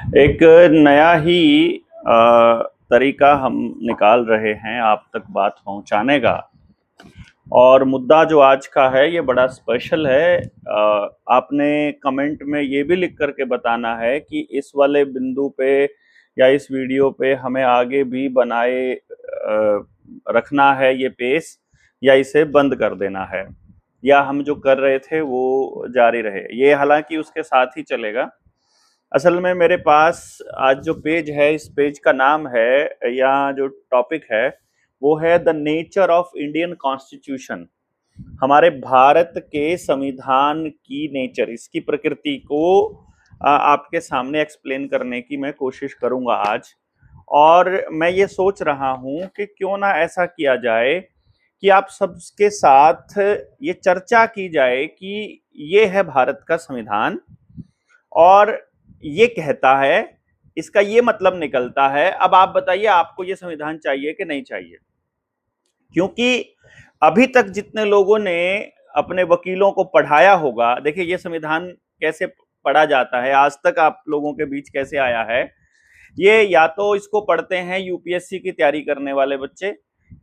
एक नया ही तरीका हम निकाल रहे हैं आप तक बात पहुंचाने का। और मुद्दा जो आज का है ये बड़ा स्पेशल है। आपने कमेंट में ये भी लिख करके बताना है कि इस वाले बिंदु पे या इस वीडियो पे हमें आगे भी बनाए रखना है ये पेस, या इसे बंद कर देना है, या हम जो कर रहे थे वो जारी रहे। ये हालांकि उसके साथ ही चलेगा। असल में मेरे पास आज जो पेज है, इस पेज का नाम है, या जो टॉपिक है वो है the nature of Indian constitution. हमारे भारत के संविधान की नेचर, इसकी प्रकृति को आपके सामने एक्सप्लेन करने की मैं कोशिश करूंगा आज। और मैं ये सोच रहा हूं कि क्यों ना ऐसा किया जाए कि आप सबके साथ ये चर्चा की जाए कि ये है भारत का संविधान, और ये कहता है, इसका ये मतलब निकलता है। अब आप बताइए, आपको ये संविधान चाहिए कि नहीं चाहिए? क्योंकि अभी तक जितने लोगों ने अपने वकीलों को पढ़ाया होगा, देखिए ये संविधान कैसे पढ़ा जाता है, आज तक आप लोगों के बीच कैसे आया है। ये या तो इसको पढ़ते हैं यूपीएससी की तैयारी करने वाले बच्चे,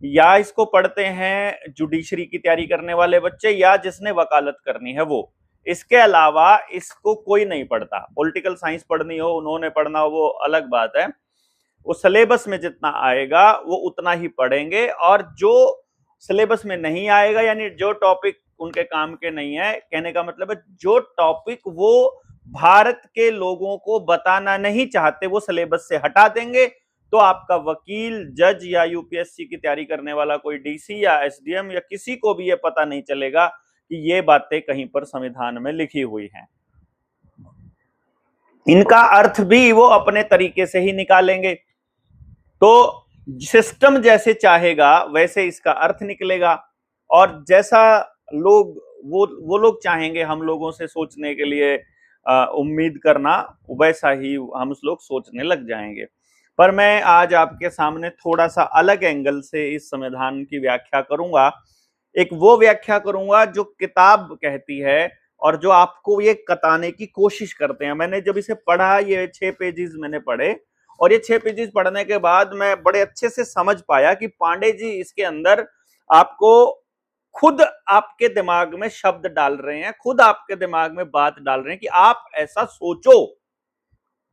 या इसको पढ़ते हैं जुडिशरी की तैयारी करने वाले बच्चे, या जिसने वकालत करनी है वो। इसके अलावा इसको कोई नहीं पढ़ता। पॉलिटिकल साइंस पढ़नी हो, उन्होंने पढ़ना हो, वो अलग बात है। वो सिलेबस में जितना आएगा वो उतना ही पढ़ेंगे, और जो सिलेबस में नहीं आएगा, यानी जो टॉपिक उनके काम के नहीं है, कहने का मतलब है जो टॉपिक वो भारत के लोगों को बताना नहीं चाहते वो सिलेबस से हटा देंगे। तो आपका वकील, जज या यूपीएससी की तैयारी करने वाला कोई डीसी या एसडीएम या किसी को भी ये पता नहीं चलेगा कि ये बातें कहीं पर संविधान में लिखी हुई हैं। इनका अर्थ भी वो अपने तरीके से ही निकालेंगे। तो सिस्टम जैसे चाहेगा वैसे इसका अर्थ निकलेगा, और जैसा लोग वो लोग चाहेंगे हम लोगों से सोचने के लिए उम्मीद करना, वैसा ही हम लोग सोचने लग जाएंगे। पर मैं आज आपके सामने थोड़ा सा अलग एंगल से इस संविधान की व्याख्या करूंगा। एक वो व्याख्या करूंगा जो किताब कहती है और जो आपको ये बताने की कोशिश करते हैं। मैंने जब इसे पढ़ा, ये 6 पेजेस मैंने पढ़े, और ये 6 पेजेस पढ़ने के बाद मैं बड़े अच्छे से समझ पाया कि पांडे जी इसके अंदर आपको खुद आपके दिमाग में शब्द डाल रहे हैं, खुद आपके दिमाग में बात डाल रहे हैं कि आप ऐसा सोचो।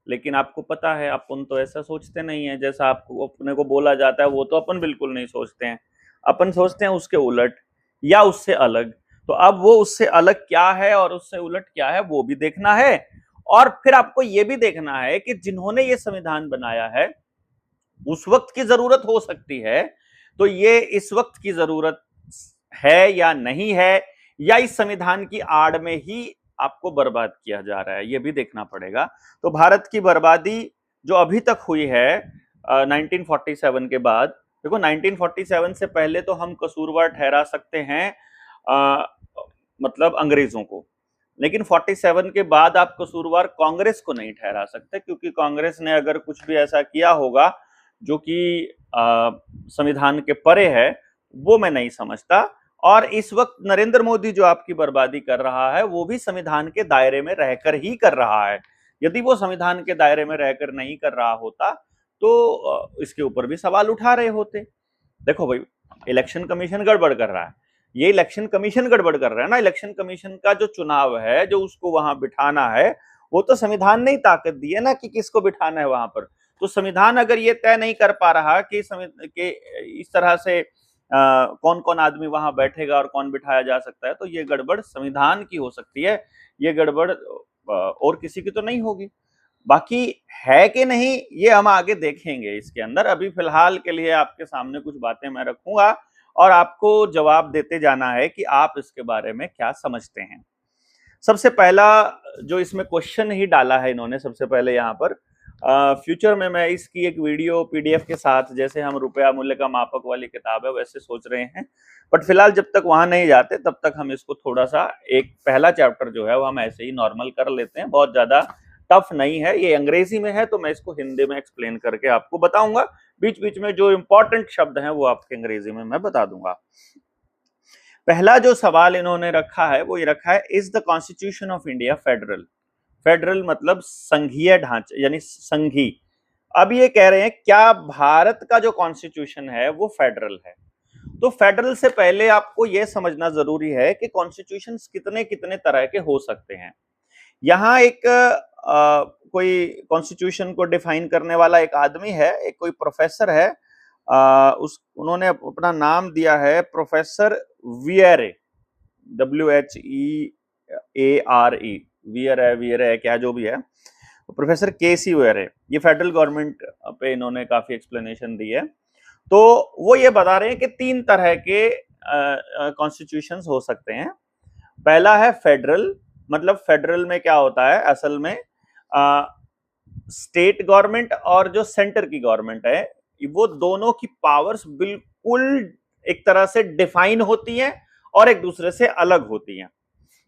लेकिन आपको पता है अपन तो ऐसा सोचते नहीं है, जैसा आपको अपने को बोला जाता है वो तो अपन बिल्कुल नहीं सोचते हैं। अपन सोचते हैं उसके उलट या उससे अलग। तो अब वो उससे अलग क्या है और उससे उलट क्या है वो भी देखना है। और फिर आपको ये भी देखना है कि जिन्होंने ये संविधान बनाया है उस वक्त की जरूरत हो सकती है, तो ये इस वक्त की जरूरत है या नहीं है, या इस संविधान की आड़ में ही आपको बर्बाद किया जा रहा है, ये भी देखना पड़ेगा। तो भारत की बर्बादी जो अभी तक हुई है 1947 के बाद, देखो 1947 से पहले तो हम कसूरवार ठहरा सकते हैं मतलब अंग्रेजों को, लेकिन 47 के बाद आप कसूरवार कांग्रेस को नहीं ठहरा सकते, क्योंकि कांग्रेस ने अगर कुछ भी ऐसा किया होगा जो कि संविधान के परे है, वो मैं नहीं समझता। और इस वक्त नरेंद्र मोदी जो आपकी बर्बादी कर रहा है वो भी संविधान के दायरे में रहकर ही कर रहा है। यदि वो संविधान के दायरे में रहकर नहीं कर रहा होता तो इसके ऊपर भी सवाल उठा रहे होते। देखो भाई, इलेक्शन कमीशन गड़बड़ कर रहा है, ये इलेक्शन कमीशन गड़बड़ कर रहा है ना। इलेक्शन कमीशन का जो चुनाव है, जो उसको वहां बिठाना है, वो तो संविधान ने ही ताकत दी है ना कि किसको बिठाना है वहां पर। तो संविधान अगर ये तय नहीं कर पा रहा कि इस तरह से कौन कौन आदमी वहां बैठेगा और कौन बिठाया जा सकता है, तो ये गड़बड़ संविधान की हो सकती है, ये गड़बड़ और किसी की तो नहीं होगी। बाकी है कि नहीं ये हम आगे देखेंगे इसके अंदर। अभी फिलहाल के लिए आपके सामने कुछ बातें मैं रखूंगा और आपको जवाब देते जाना है कि आप इसके बारे में क्या समझते हैं। सबसे पहला जो इसमें क्वेश्चन ही डाला है इन्होंने, सबसे पहले यहाँ पर फ्यूचर में मैं इसकी एक वीडियो पीडीएफ के साथ, जैसे हम रुपया मूल्य का मापक वाली किताब है वैसे सोच रहे हैं, बट फिलहाल जब तक वहां नहीं जाते तब तक हम इसको थोड़ा सा एक पहला चैप्टर जो है वो हम ऐसे ही नॉर्मल कर लेते हैं। बहुत ज्यादा टफ नहीं है, ये अंग्रेजी में है तो मैं इसको हिंदी में एक्सप्लेन करके आपको बताऊंगा। बीच बीच में जो इंपॉर्टेंट शब्द हैं वो आपके अंग्रेजी में मैं बता दूंगा। पहला जो सवाल इन्होंने रखा है वो ये रखा है, is the constitution of India federal? Federal मतलब संघीय ढांचा यानी संघी। अब ये कह रहे हैं क्या भारत का जो कॉन्स्टिट्यूशन है वो फेडरल है। तो फेडरल से पहले आपको यह समझना जरूरी है कि कॉन्स्टिट्यूशन कितने कितने तरह के हो सकते हैं। यहाँ एक कोई कॉन्स्टिट्यूशन को डिफाइन करने वाला एक आदमी है, एक कोई प्रोफेसर है, उन्होंने अपना नाम दिया है प्रोफेसर वियरे, WHEARE, वियरे क्या जो भी है, प्रोफेसर केसी वियरे। ये फेडरल गवर्नमेंट पे इन्होंने काफी एक्सप्लेनेशन दी है। तो वो ये बता रहे हैं कि 3 तरह के कॉन्स्टिट्यूशंस हो सकते हैं। पहला है फेडरल, मतलब फेडरल में क्या होता है असल में, स्टेट गवर्नमेंट और जो सेंटर की गवर्नमेंट है वो दोनों की पावर्स बिल्कुल एक तरह से डिफाइन होती हैं और एक दूसरे से अलग होती हैं।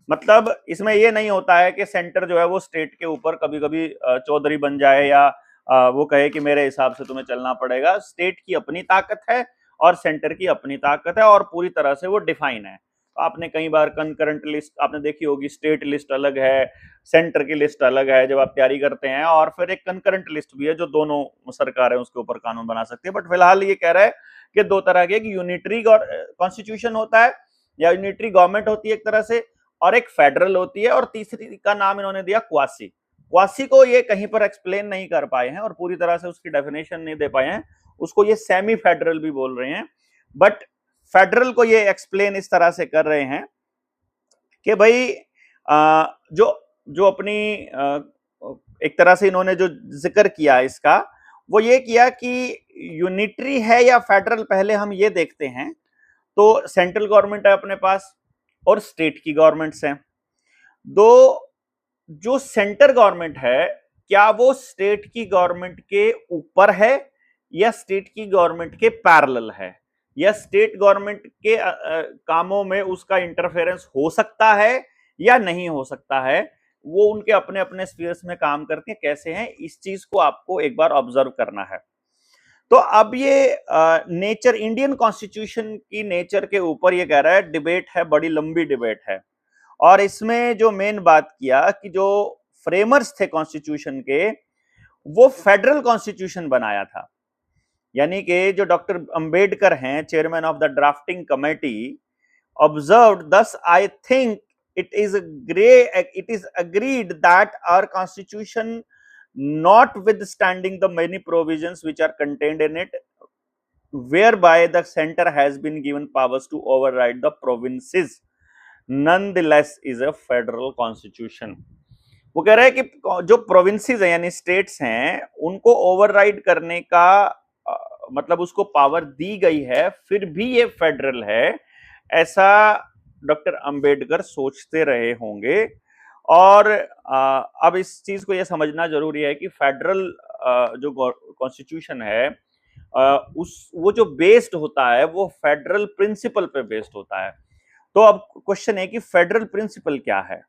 मतलब इसमें ये नहीं होता है कि सेंटर जो है वो स्टेट के ऊपर कभी कभी चौधरी बन जाए या वो कहे कि मेरे हिसाब से तुम्हें चलना पड़ेगा। स्टेट की अपनी ताकत है और सेंटर की अपनी ताकत है और पूरी तरह से वो डिफाइन है। आपने कई बार कंकरेंट लिस्ट आपने देखी होगी, स्टेट लिस्ट अलग है, सेंटर की लिस्ट अलग है जब आप तैयारी करते हैं, और फिर एक कंकरेंट लिस्ट भी है जो दोनों सरकार है उसके ऊपर कानून बना सकती है। बट फिलहाल ये कह रहा है कि 2 तरह के, यूनिटरी कॉन्स्टिट्यूशन होता है या यूनिटरी गवर्नमेंट होती है एक तरह से, और एक फेडरल होती है, और तीसरी का नाम इन्होंने दिया क्वासी। क्वासी को ये कहीं पर एक्सप्लेन नहीं कर पाए हैं और पूरी तरह से उसकी डेफिनेशन नहीं दे पाए हैं, उसको ये सेमी फेडरल भी बोल रहे हैं। बट फेडरल को ये एक्सप्लेन इस तरह से कर रहे हैं कि भाई जो जो अपनी एक तरह से इन्होंने जो जिक्र किया इसका, वो ये किया कि यूनिटरी है या फेडरल, पहले हम ये देखते हैं। तो सेंट्रल गवर्नमेंट है अपने पास और स्टेट की गवर्नमेंट्स हैं। दो जो सेंटर गवर्नमेंट है, क्या वो स्टेट की गवर्नमेंट के ऊपर है या स्टेट की गवर्नमेंट के पैरेलल है, या स्टेट गवर्नमेंट के कामों में उसका इंटरफेरेंस हो सकता है या नहीं हो सकता है। वो उनके अपने अपने स्फीयर्स में काम करते हैं, कैसे हैं, इस चीज को आपको एक बार ऑब्जर्व करना है। तो अब ये नेचर, इंडियन कॉन्स्टिट्यूशन की नेचर के ऊपर ये कह रहा है, डिबेट है, बड़ी लंबी डिबेट है। और इसमें जो मेन बात किया कि जो फ्रेमर्स थे कॉन्स्टिट्यूशन के, वो फेडरल कॉन्स्टिट्यूशन बनाया था। यानी कि जो डॉक्टर अंबेडकर हैं, chairman of the drafting committee, observed, thus I think it is agreed that our constitution, notwithstanding the many provisions which are contained in it, whereby the center has been given powers to override the provinces, nonetheless is a federal constitution। वो कह रहा है कि जो provinces हैं यानी states हैं, उनको ओवरराइड करने का मतलब उसको पावर दी गई है, फिर भी ये फेडरल है, ऐसा डॉक्टर अंबेडकर सोचते रहे होंगे। और अब इस चीज को यह समझना जरूरी है कि फेडरल जो कॉन्स्टिट्यूशन है वो जो बेस्ड होता है वो फेडरल प्रिंसिपल पे बेस्ड होता है। तो अब क्वेश्चन है कि फेडरल प्रिंसिपल क्या है।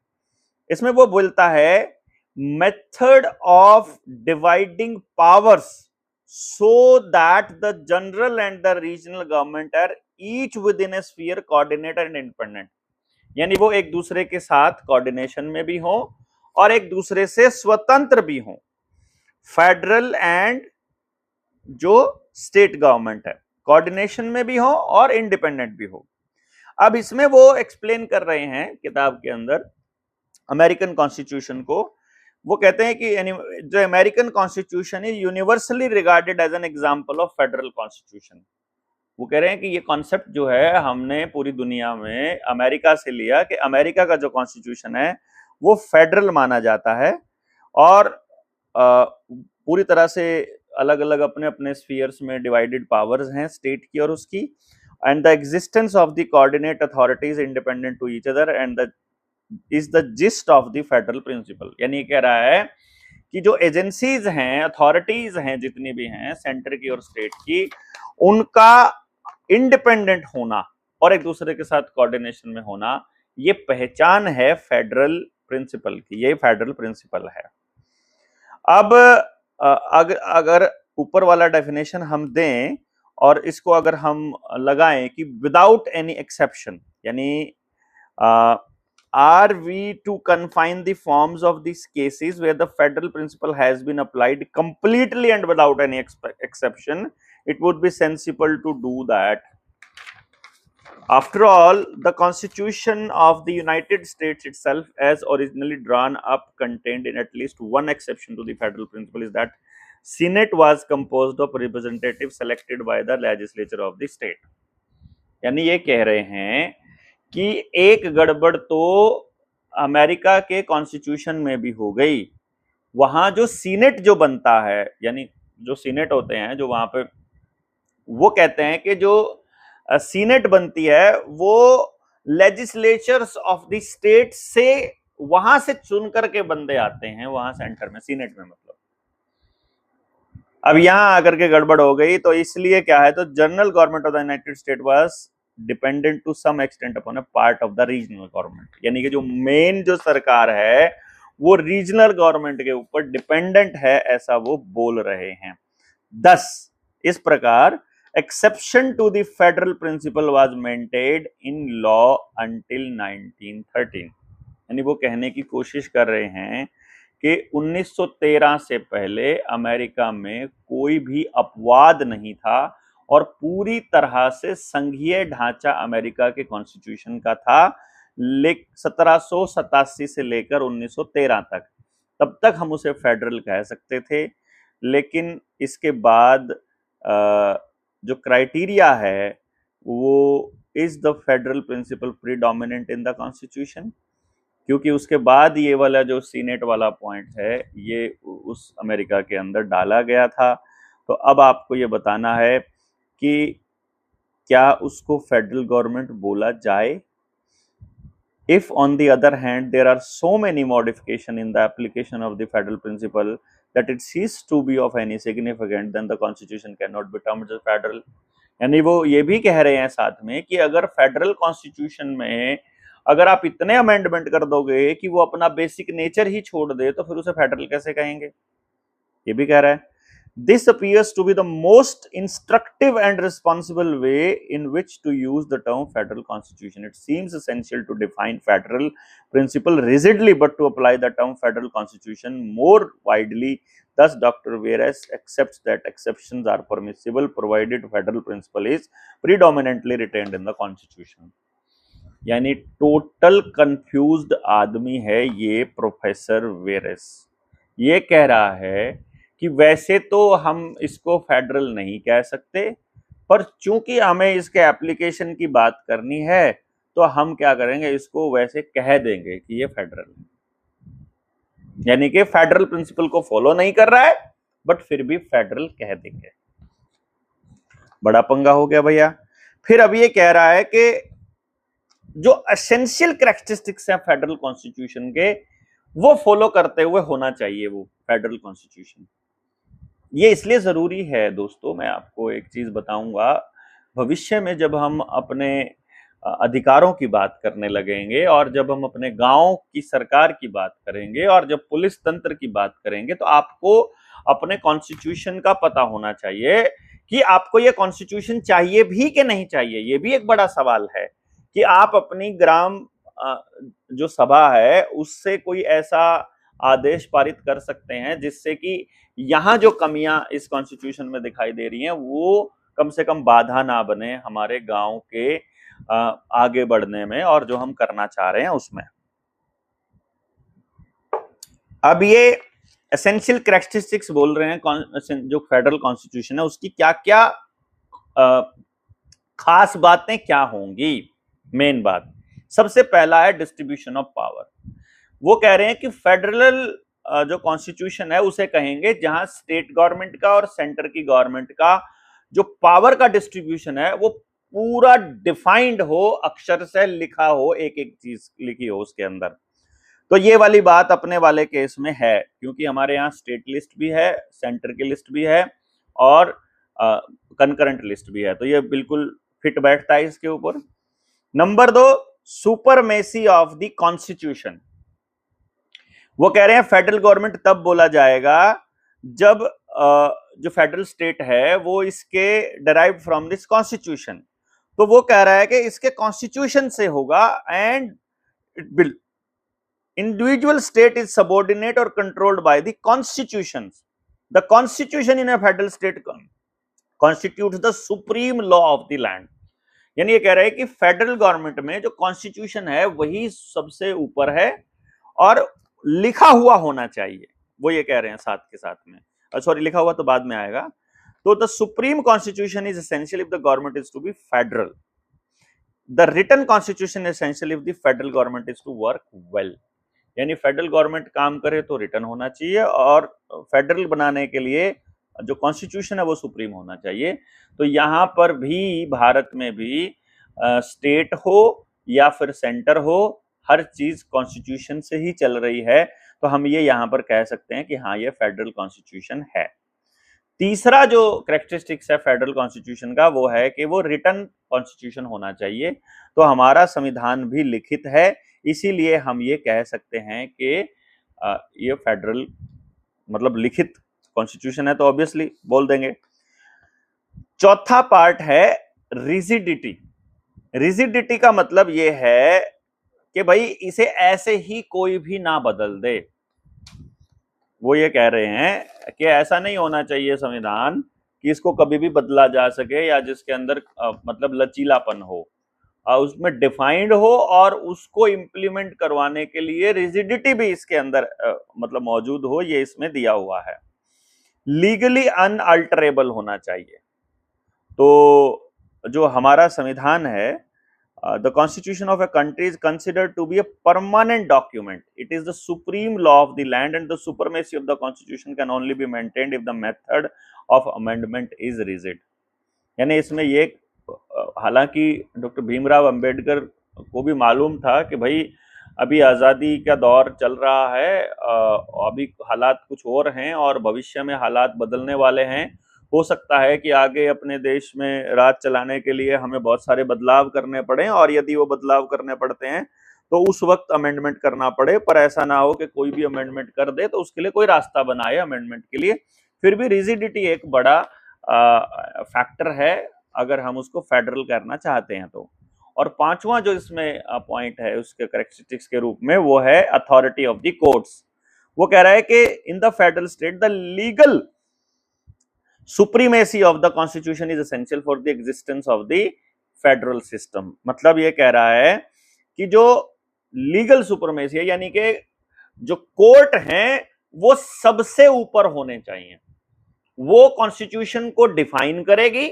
इसमें वो बोलता है method of dividing powers so that the general and the regional government are each within a sphere coordinated and independent। यानी वो एक दूसरे के साथ कोऑर्डिनेशन में भी हो और एक दूसरे से स्वतंत्र भी हो। फेडरल एंड जो स्टेट गवर्नमेंट है कोऑर्डिनेशन में भी हो और इंडिपेंडेंट भी हो। अब इसमें वो एक्सप्लेन कर रहे हैं किताब के अंदर अमेरिकन कॉन्स्टिट्यूशन को। वो कहते हैं कि जो अमेरिकन कॉन्स्टिट्यूशन है universally regarded as an example of federal constitution. वो कह रहे हैं कि ये कॉन्सेप्ट जो है हमने पूरी दुनिया में अमेरिका से लिया, कि अमेरिका का जो कॉन्स्टिट्यूशन है वो फेडरल माना जाता है और पूरी तरह से अलग अलग अपने अपने स्फीयर्स में डिवाइडेड पावर्स हैं स्टेट की और उसकी, and the existence of the coordinate authorities independent to each other and the is the gist of the federal principle. यानी कह रहा है कि जो एजेंसीज हैं, अथॉरिटीज हैं, जितनी भी हैं सेंटर की और स्टेट की, उनका इंडिपेंडेंट होना और एक दूसरे के साथ कोऑर्डिनेशन में होना, ये पहचान है फेडरल प्रिंसिपल की, ये फेडरल प्रिंसिपल है। अब अगर ऊपर वाला डेफिनेशन हम दें और इसको अगर हम लगाएं कि विदाउट एनी एक्सेप्शन, यानी are we to confine the forms of these cases where the federal principle has been applied completely and without any exception? It would be sensible to do that. After all, the Constitution of the United States itself, as originally drawn up, contained in at least one exception to the federal principle, is that Senate was composed of representatives selected by the legislature of the state. यानी ये कह रहे हैं कि एक गड़बड़ तो America के कॉन्स्टिट्यूशन में भी हो गई। वहां जो सीनेट जो बनता है, यानी जो सीनेट होते हैं जो वहां पे, वो कहते हैं कि जो सीनेट बनती है वो लेजिस्लेचर्स ऑफ द स्टेट से, वहां से चुन करके बंदे आते हैं वहां सेंटर में, सीनेट में। मतलब अब यहां आकर के गड़बड़ हो गई, तो इसलिए क्या है, तो general government of the United State was dependent to some extent upon a part of the regional government, यानी कि जो मेन जो सरकार है वो रीजनल गवर्नमेंट के ऊपर डिपेंडेंट है, ऐसा वो बोल रहे हैं। 10 इस प्रकार exception to the federal principle was maintained in law until 1913। यानी वो कहने की कोशिश कर रहे हैं कि 1913 से पहले अमेरिका में कोई भी अपवाद नहीं था और पूरी तरह से संघीय ढांचा अमेरिका के कॉन्स्टिट्यूशन का था, 1787 से लेकर 1913 तक। तब तक हम उसे फेडरल कह सकते थे, लेकिन इसके बाद जो क्राइटेरिया है वो is the federal principle predominant in the constitution, क्योंकि उसके बाद ये वाला जो सीनेट वाला पॉइंट है ये उस अमेरिका के अंदर डाला गया था। तो अब आपको ये बताना है कि क्या उसको फेडरल गवर्नमेंट बोला जाए। If on the other hand there are so many modifications in the application of the federal principle that it ceases to be of any significance, then the constitution cannot be termed as federal। यानी वो ये भी कह रहे हैं साथ में कि अगर फेडरल कॉन्स्टिट्यूशन में अगर आप इतने अमेंडमेंट कर दोगे कि वो अपना बेसिक नेचर ही छोड़ दे, तो फिर उसे फेडरल कैसे कहेंगे, ये भी कह रहा है। This appears to be the most instructive and responsible way in which to use the term federal constitution। It seems essential to define federal principle rigidly, but to apply the term federal constitution more widely। Thus, Dr. Veras accepts that exceptions are permissible provided federal principle is predominantly retained in the constitution। यानी total confused आदमी है ये professor virus. ये कह रहा है कि वैसे तो हम इसको फेडरल नहीं कह सकते, पर चूंकि हमें इसके एप्लीकेशन की बात करनी है तो हम क्या करेंगे, इसको वैसे कह देंगे कि ये फेडरल है। यानी कि फेडरल प्रिंसिपल को फॉलो नहीं कर रहा है बट फिर भी फेडरल कह देंगे। बड़ा पंगा हो गया भैया। फिर अब ये कह रहा है कि जो एसेंशियल कैरेक्टरिस्टिक्स हैं फेडरल कॉन्स्टिट्यूशन के, वो फॉलो करते हुए होना चाहिए वो फेडरल कॉन्स्टिट्यूशन। ये इसलिए जरूरी है दोस्तों, मैं आपको एक चीज बताऊंगा, भविष्य में जब हम अपने अधिकारों की बात करने लगेंगे और जब हम अपने गांव की सरकार की बात करेंगे और जब पुलिस तंत्र की बात करेंगे, तो आपको अपने कॉन्स्टिट्यूशन का पता होना चाहिए कि आपको ये कॉन्स्टिट्यूशन चाहिए भी कि नहीं चाहिए। ये भी एक बड़ा सवाल है कि आप अपनी ग्राम जो सभा है उससे कोई ऐसा आदेश पारित कर सकते हैं जिससे कि यहां जो कमियां इस कॉन्स्टिट्यूशन में दिखाई दे रही हैं वो कम से कम बाधा ना बने हमारे गांव के आगे बढ़ने में और जो हम करना चाह रहे हैं उसमें। अब ये एसेंशियल कैरेक्टरिस्टिक्स बोल रहे हैं जो फेडरल कॉन्स्टिट्यूशन है उसकी क्या क्या खास बातें क्या होंगी। मेन बात सबसे पहला है डिस्ट्रीब्यूशन ऑफ पावर। वो कह रहे हैं कि फेडरल जो कॉन्स्टिट्यूशन है उसे कहेंगे जहां स्टेट गवर्नमेंट का और सेंटर की गवर्नमेंट का जो पावर का डिस्ट्रीब्यूशन है वो पूरा डिफाइंड हो, अक्षर से लिखा हो, एक एक चीज लिखी हो उसके अंदर। तो ये वाली बात अपने वाले केस में है, क्योंकि हमारे यहाँ स्टेट लिस्ट भी है, सेंटर की लिस्ट भी है और कंकरेंट लिस्ट भी है, तो ये बिल्कुल फिट बैठता है इसके ऊपर। Number 2, supremacy of the constitution. वो कह रहे हैं फेडरल गवर्नमेंट तब बोला जाएगा जब जो फेडरल स्टेट है वो इसके डेराइव्ड फ्रॉम दिस कॉन्स्टिट्यूशन। तो वो कह रहा है कि इसके कॉन्स्टिट्यूशन से होगा and bill individual state is subordinate or controlled by the constitutions. The constitution in a federal state constitutes the supreme law of the land. यानी ये कह रहे हैं कि फेडरल गवर्नमेंट में जो कॉन्स्टिट्यूशन है वही सबसे ऊपर है और लिखा हुआ होना चाहिए, वो ये कह रहे हैं साथ के साथ में, सॉरी लिखा हुआ तो बाद में आएगा। तो the supreme constitution is essential if the government is to be federal, the written constitution is essential if the federal government is to work well. यानी फेडरल गवर्नमेंट काम करे तो रिटर्न होना चाहिए और फेडरल बनाने के लिए जो कॉन्स्टिट्यूशन है वो सुप्रीम होना चाहिए। तो यहां पर भी भारत में भी स्टेट हो या फिर सेंटर हो, हर चीज कॉन्स्टिट्यूशन से ही चल रही है, तो हम ये यहां पर कह सकते हैं कि हाँ ये फेडरल कॉन्स्टिट्यूशन है। तीसरा जो कैरेक्टरिस्टिक्स है फेडरल कॉन्स्टिट्यूशन का वो है कि वो रिटन कॉन्स्टिट्यूशन होना चाहिए। तो हमारा संविधान भी लिखित है, इसीलिए हम ये कह सकते हैं कि ये फेडरल मतलब लिखित कॉन्स्टिट्यूशन है, तो ऑब्वियसली बोल देंगे। चौथा पार्ट है रिजिडिटी। रिजिडिटी का मतलब ये है कि भाई इसे ऐसे ही कोई भी ना बदल दे। वो ये कह रहे हैं कि ऐसा नहीं होना चाहिए संविधान कि इसको कभी भी बदला जा सके या जिसके अंदर मतलब लचीलापन हो, उसमें डिफाइंड हो और उसको इंप्लीमेंट करवाने के लिए रिजिडिटी भी इसके अंदर मतलब मौजूद हो, ये इसमें दिया हुआ है। लीगली अनअल्टरेबल होना चाहिए। तो जो हमारा संविधान है, the constitution of a country is considered to be a permanent document, it is the supreme law of the land and the supremacy of the constitution can only be maintained if the method of amendment is rigid. यानी इसमें ये, हालांकि doctor Bhimrao Ambedkar को भी मालूम था कि भाई अभी आज़ादी का दौर चल रहा है, अभी हालात कुछ और हैं और भविष्य में हालात बदलने वाले हैं। हो सकता है कि आगे अपने देश में राज चलाने के लिए हमें बहुत सारे बदलाव करने पड़े और यदि वो बदलाव करने पड़ते हैं तो उस वक्त अमेंडमेंट करना पड़े, पर ऐसा ना हो कि कोई भी अमेंडमेंट कर दे, तो उसके लिए कोई रास्ता बनाए अमेंडमेंट के लिए। फिर भी रिजिडिटी एक बड़ा फैक्टर है अगर हम उसको फेडरल करना चाहते हैं तो। और पांचवा जो इसमें पॉइंट है उसके करेक्टरिस्टिक्स के रूप में वो है अथॉरिटी ऑफ द कोर्ट्स। वो कह रहा है कि in the federal state the legal supremacy of the constitution is essential for the existence of the federal system. मतलब ये कह रहा है कि जो लीगल सुप्रीमेसी है, यानी कि जो कोर्ट हैं वो सबसे ऊपर होने चाहिए, वो कॉन्स्टिट्यूशन को डिफाइन करेगी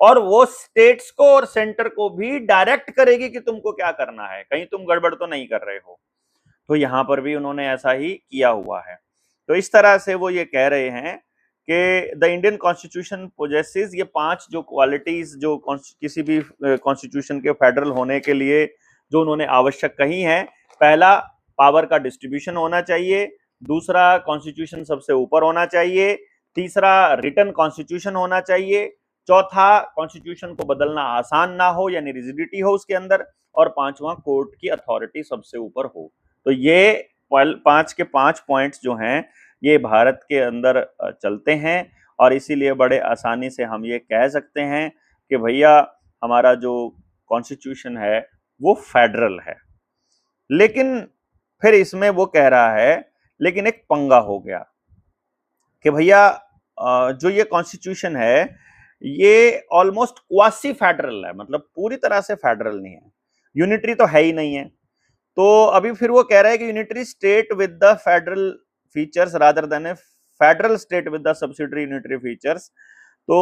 और वो स्टेट्स को और सेंटर को भी डायरेक्ट करेगी कि तुमको क्या करना है, कहीं तुम गड़बड़ तो नहीं कर रहे हो। तो यहां पर भी उन्होंने ऐसा ही किया हुआ है। तो इस तरह से वो ये कह रहे हैं कि द इंडियन कॉन्स्टिट्यूशन पोजेसेस ये पांच जो क्वालिटीज जो किसी भी कॉन्स्टिट्यूशन के फेडरल होने के लिए जो उन्होंने आवश्यक कही है। पहला, पावर का डिस्ट्रीब्यूशन होना चाहिए। दूसरा, कॉन्स्टिट्यूशन सबसे ऊपर होना चाहिए। तीसरा, रिटन कॉन्स्टिट्यूशन होना चाहिए। चौथा, कॉन्स्टिट्यूशन को बदलना आसान ना हो, यानी रिजिडिटी हो उसके अंदर। और पांचवा, कोर्ट की अथॉरिटी सबसे ऊपर हो। तो ये पांच के पांच पॉइंट्स जो हैं ये भारत के अंदर चलते हैं और इसीलिए बड़े आसानी से हम ये कह सकते हैं कि भैया हमारा जो कॉन्स्टिट्यूशन है वो फेडरल है। लेकिन फिर इसमें वो कह रहा है लेकिन एक पंगा हो गया कि भैया जो ये कॉन्स्टिट्यूशन है ये ऑलमोस्ट क्वासी फेडरल है, मतलब पूरी तरह से फेडरल नहीं है, यूनिटरी तो है ही नहीं है। तो अभी फिर वो कह रहा है कि unitary state with the federal features rather than A federal state with the subsidiary unitary features. तो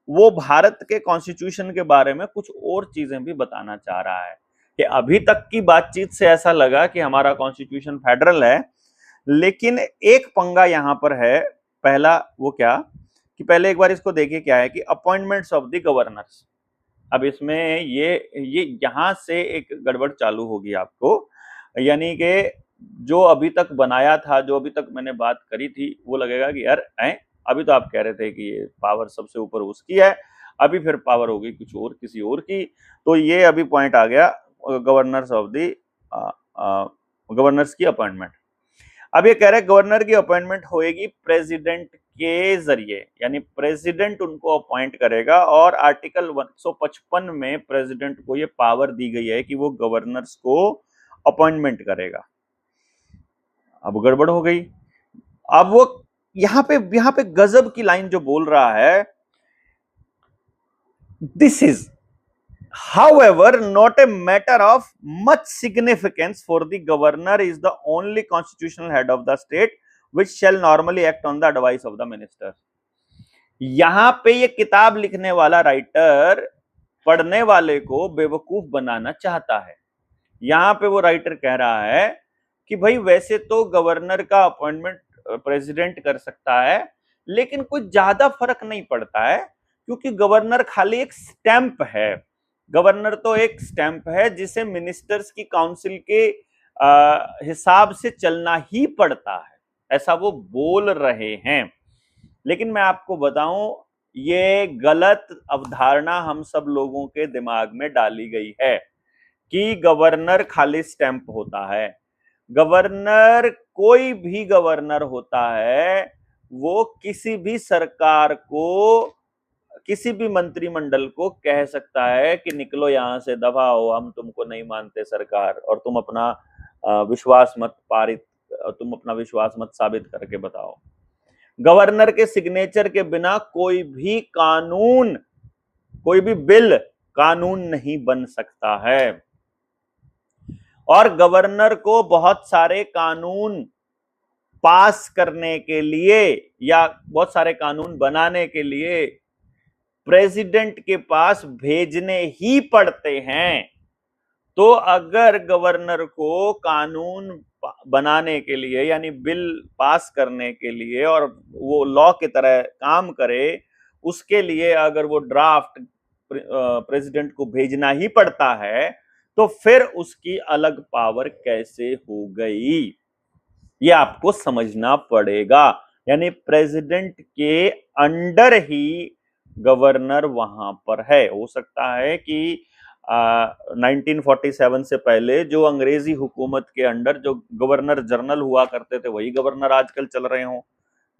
वो भारत के कॉन्स्टिट्यूशन के बारे में कुछ और चीजें भी बताना चाह रहा है कि अभी तक की बातचीत से ऐसा लगा कि हमारा कॉन्स्टिट्यूशन फेडरल है, लेकिन एक पंगा यहां पर है। पहला वो क्या कि पहले एक बार इसको देखिए क्या है कि अपॉइंटमेंट्स ऑफ द गवर्नर्स। अब इसमें ये यहां से एक गड़बड़ चालू होगी आपको, यानी कि जो अभी तक बनाया था, जो अभी तक मैंने बात करी थी, वो लगेगा कि यार अभी तो आप कह रहे थे कि ये पावर सबसे ऊपर उसकी है, अभी फिर पावर होगी कुछ और किसी और की। तो ये अभी पॉइंट आ गया गवर्नर्स ऑफ द गवर्नर्स की अपॉइंटमेंट। अब ये कह रहे हैं गवर्नर की अपॉइंटमेंट होएगी प्रेसिडेंट के जरिए, यानी प्रेसिडेंट उनको अपॉइंट करेगा। और आर्टिकल 155 में प्रेसिडेंट को ये पावर दी गई है कि वो गवर्नर्स को अपॉइंटमेंट करेगा। अब गड़बड़ हो गई। अब वो यहां पे गजब की लाइन जो बोल रहा है, this is however not a matter of much significance, for the governor is the only constitutional head of the state which shall normally act on the advice of the minister। यहां पे ये किताब लिखने वाला राइटर पढ़ने वाले को बेवकूफ बनाना चाहता है। यहां पे वो राइटर कह रहा है कि भाई वैसे तो गवर्नर का अपॉइंटमेंट प्रेसिडेंट कर सकता है, लेकिन कोई ज्यादा फर्क नहीं पड़ता है, क्योंकि गवर्नर खाली एक स्टैंप है। गवर्नर तो एक स्टैंप है जिसे मिनिस्टर्स की काउंसिल के हिसाब से चलना ही पड़ता है, ऐसा वो बोल रहे हैं। लेकिन मैं आपको बताऊं, ये गलत अवधारणा हम सब लोगों के दिमाग में डाली गई है कि गवर्नर खाली स्टैंप होता है। गवर्नर, कोई भी गवर्नर होता है, वो किसी भी सरकार को, किसी भी मंत्रिमंडल को कह सकता है कि निकलो यहां से, दफा हो, हम तुमको नहीं मानते सरकार, और तुम अपना विश्वास मत साबित करके बताओ। गवर्नर के सिग्नेचर के बिना कोई भी कानून, कोई भी बिल कानून नहीं बन सकता है। और गवर्नर को बहुत सारे कानून पास करने के लिए या बहुत सारे कानून बनाने के लिए प्रेसिडेंट के पास भेजने ही पड़ते हैं। तो अगर गवर्नर को कानून बनाने के लिए, यानी बिल पास करने के लिए, और वो लॉ की तरह काम करे, उसके लिए अगर वो ड्राफ्ट प्रेसिडेंट को भेजना ही पड़ता है, तो फिर उसकी अलग पावर कैसे हो गई, ये आपको समझना पड़ेगा। यानी प्रेसिडेंट के अंडर ही गवर्नर वहां पर है। हो सकता है कि 1947 से पहले जो अंग्रेजी हुकूमत के अंडर जो गवर्नर जनरल हुआ करते थे, वही गवर्नर आजकल चल रहे हों,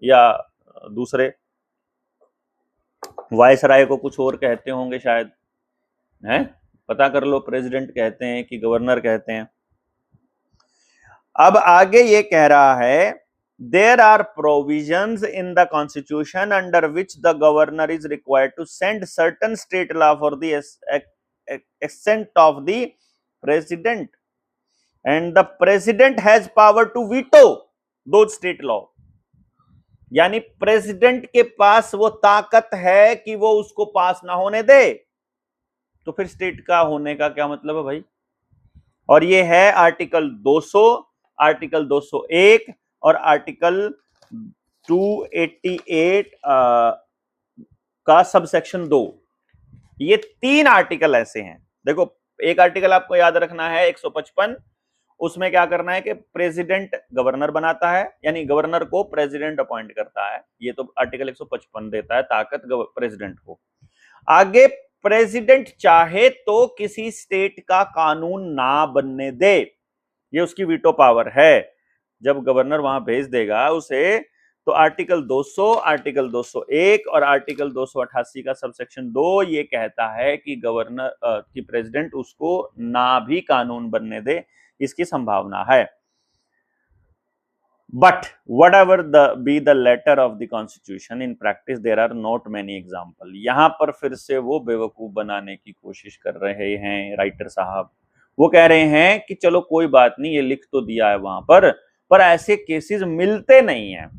या दूसरे वायसराय को कुछ और कहते होंगे शायद, हैं? पता कर लो, प्रेसिडेंट कहते हैं कि गवर्नर कहते हैं। अब आगे ये कह रहा है, there are provisions in the constitution under which the governor is required to send certain state law for the assent of the president, and the president has power to veto those state law। यानी president के पास वो ताकत है कि वो उसको पास ना होने दे। तो फिर स्टेट का होने का क्या मतलब है भाई? और ये है आर्टिकल 200, आर्टिकल 201 और आर्टिकल 288 का सबसेक्शन 2। ये 3 आर्टिकल ऐसे हैं। देखो, एक आर्टिकल आपको याद रखना है 155, उसमें क्या करना है कि प्रेसिडेंट गवर्नर बनाता है, यानी गवर्नर को प्रेसिडेंट अपॉइंट करता है। ये तो आर्टिकल 155 देता है ताकत प्रेसिडेंट को। आगे प्रेसिडेंट चाहे तो किसी स्टेट का कानून ना बनने दे, ये उसकी वीटो पावर है। जब गवर्नर वहां भेज देगा उसे, तो आर्टिकल 200, आर्टिकल 201 और आर्टिकल 288 का सबसेक्शन 2 ये कहता है कि गवर्नर की प्रेसिडेंट उसको ना भी कानून बनने दे, इसकी संभावना है। But whatever be the letter of the constitution, in practice there are not many example। यहां पर फिर से वो बेवकूफ बनाने की कोशिश कर रहे हैं राइटर साहब। वो कह रहे हैं कि चलो कोई बात नहीं, ये लिख तो दिया है वहां पर ऐसे केसेस मिलते नहीं हैं।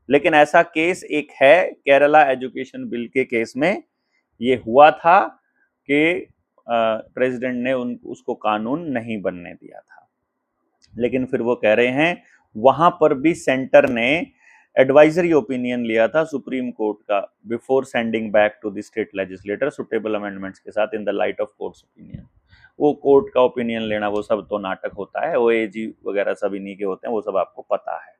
लेकिन ऐसा केस एक है, केरला एजुकेशन बिल के केस में ये हुआ था कि प्रेसिडेंट ने उसको कानून नहीं बनने दिया था। लेकिन फिर वो कह रहे हैं वहां पर भी सेंटर ने एडवाइजरी ओपिनियन लिया था सुप्रीम कोर्ट का, before sending back to the state legislator suitable amendments के साथ in the light of court's opinion. वो कोर्ट का ओपिनियन लेना वो सब तो नाटक होता है, ओएजी वगैरह सब इन्हीं के होते हैं, वो सब आपको पता है।